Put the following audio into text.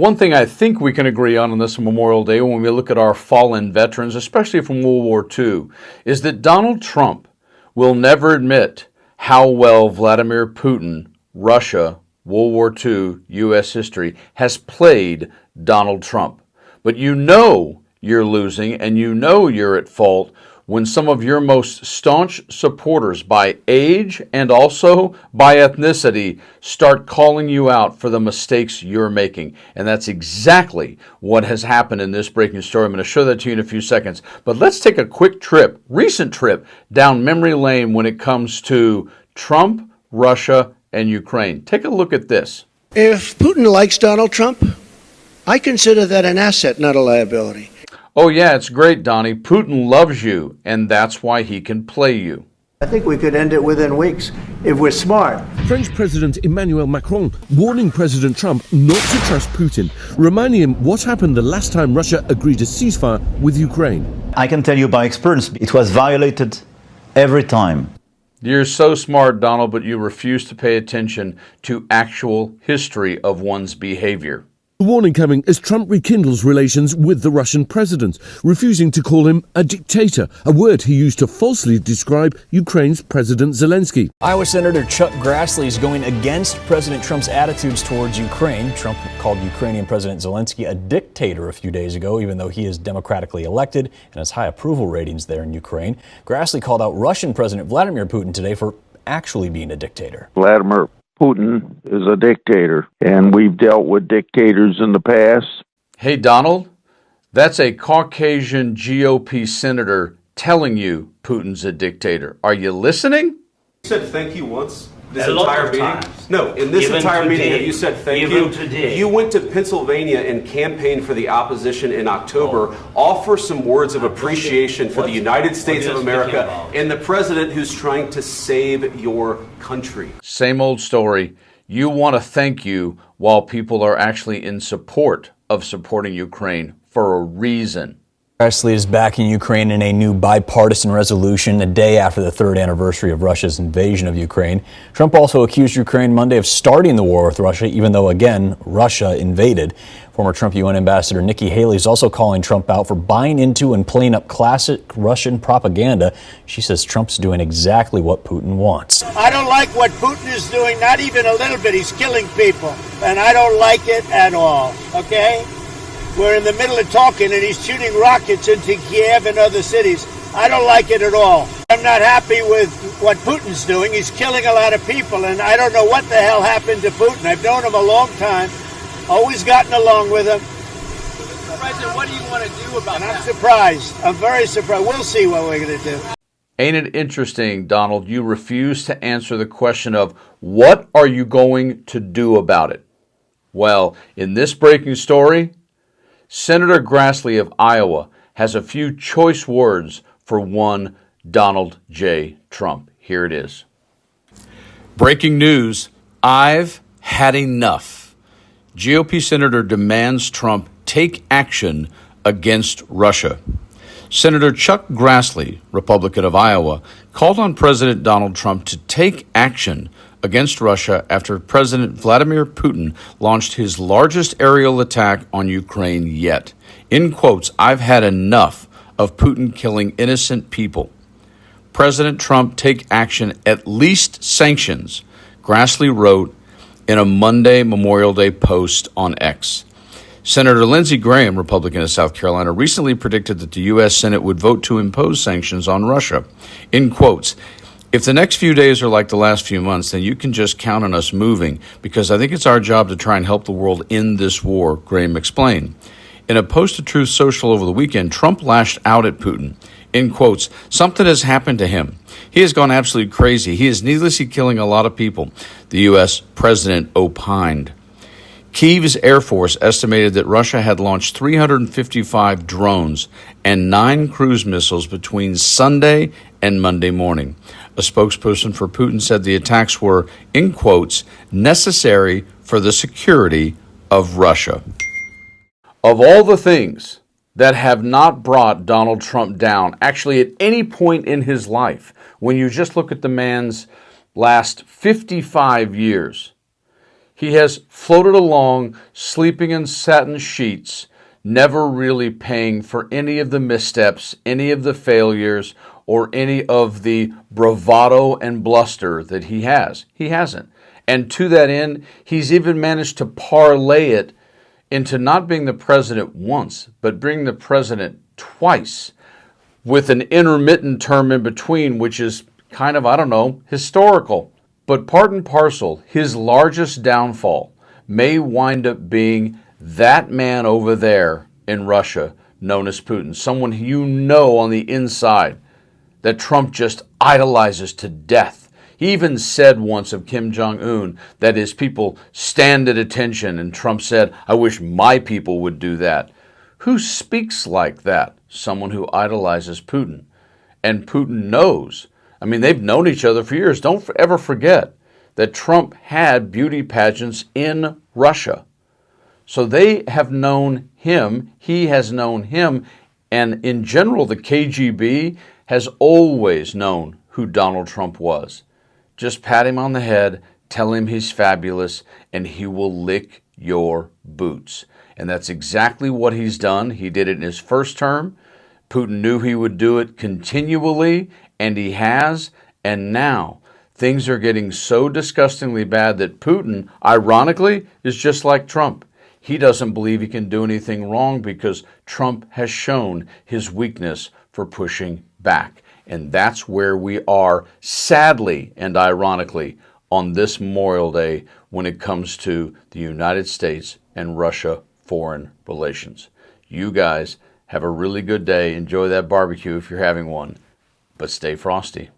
One thing I think we can agree on this Memorial Day when we look at our fallen veterans, especially from World War II, is that Donald Trump will never admit how well Vladimir Putin, Russia, World War II, U.S. history, has played Donald Trump. But you know you're losing and you know you're at fault when some of your most staunch supporters by age and also by ethnicity start calling you out for the mistakes you're making. And that's exactly what has happened in this breaking story. I'm going to show that to you in a few seconds. But let's take a quick trip, recent trip, down memory lane when it comes to Trump, Russia, and Ukraine. Take a look at this. If Putin likes Donald Trump, I consider that an asset, not a liability. Oh yeah, it's great, Donnie. Putin loves you, and that's why he can play you. I think we could end it within weeks if we're smart. French President Emmanuel Macron warning President Trump not to trust Putin, reminding him what happened the last time Russia agreed a ceasefire with Ukraine. I can tell you by experience, it was violated every time. You're so smart, Donald, but you refuse to pay attention to actual history of one's behavior. The warning coming as Trump rekindles relations with the Russian president, refusing to call him a dictator, a word he used to falsely describe Ukraine's President Zelensky. Iowa Senator Chuck Grassley is going against President Trump's attitudes towards Ukraine. Trump called Ukrainian President Zelensky a dictator a few days ago, even though he is democratically elected and has high approval ratings there in Ukraine. Grassley called out Russian President Vladimir Putin today for actually being a dictator. Vladimir Putin is a dictator, and we've dealt with dictators in the past. Hey, Donald, that's a Caucasian GOP senator telling you Putin's a dictator. Are you listening? You said thank you once this entire meeting? No, in this entire meeting, have you said thank you? Today. You went to Pennsylvania and campaigned for the opposition in October. Offer some words of appreciation for the United States of America and the president who's trying to save your country. Same old story. You want to thank you while people are actually in support of supporting Ukraine for a reason. Grassley is backing Ukraine in a new bipartisan resolution a day after the third anniversary of Russia's invasion of Ukraine. Trump also accused Ukraine Monday of starting the war with Russia, even though, again, Russia invaded. Former Trump UN Ambassador Nikki Haley is also calling Trump out for buying into and playing up classic Russian propaganda. She says Trump's doing exactly what Putin wants. I don't like what Putin is doing, not even a little bit. He's killing people, and I don't like it at all, okay? We're in the middle of talking, and he's shooting rockets into Kiev and other cities. I don't like it at all. I'm not happy with what Putin's doing. He's killing a lot of people, and I don't know what the hell happened to Putin. I've known him a long time, always gotten along with him. Mr. President, what do you want to do about that? I'm surprised. I'm very surprised. We'll see what we're going to do. Ain't it interesting, Donald? You refuse to answer the question of what are you going to do about it? Well, in this breaking story, Senator Grassley of Iowa has a few choice words for one Donald J. Trump. Here it is. Breaking news, I've had enough. GOP Senator demands Trump take action against Russia. Senator Chuck Grassley, Republican of Iowa, called on President Donald Trump to take action against Russia after President Vladimir Putin launched his largest aerial attack on Ukraine yet. In quotes, I've had enough of Putin killing innocent people. President Trump take action, at least sanctions, Grassley wrote in a Monday Memorial Day post on X. Senator Lindsey Graham, Republican of South Carolina, recently predicted that the U.S. Senate would vote to impose sanctions on Russia. In quotes, if the next few days are like the last few months, then you can just count on us moving, because I think it's our job to try and help the world end this war, Graham explained. In a post to Truth Social over the weekend, Trump lashed out at Putin. In quotes, something has happened to him. He has gone absolutely crazy. He is needlessly killing a lot of people, the U.S. president opined. Kyiv's Air Force estimated that Russia had launched 355 drones and 9 cruise missiles between Sunday and Monday morning. A spokesperson for Putin said the attacks were, in quotes, necessary for the security of Russia. Of all the things that have not brought Donald Trump down, actually at any point in his life, when you just look at the man's last 55 years, He has floated along, sleeping in satin sheets, never really paying for any of the missteps, any of the failures, or any of the bravado and bluster that he has. He hasn't. And to that end, he's even managed to parlay it into not being the president once, but being the president twice, with an intermittent term in between, which is kind of, I don't know, historical. But part and parcel, his largest downfall may wind up being that man over there in Russia known as Putin, someone you know on the inside that Trump just idolizes to death. He even said once of Kim Jong-un that his people stand at attention, and Trump said, "I wish my people would do that." Who speaks like that? Someone who idolizes Putin. And Putin knows. I mean, they've known each other for years. Don't ever forget that Trump had beauty pageants in Russia. So they have known him. He has known him. And in general, the KGB has always known who Donald Trump was. Just pat him on the head, tell him he's fabulous, and he will lick your boots. And that's exactly what he's done. He did it in his first term. Putin knew he would do it continually, and he has. And now things are getting so disgustingly bad that Putin, ironically, is just like Trump. He doesn't believe he can do anything wrong because Trump has shown his weakness for pushing back. And that's where we are, sadly and ironically, on this Memorial Day when it comes to the United States and Russia foreign relations. You guys have a really good day. Enjoy that barbecue if you're having one, but stay frosty.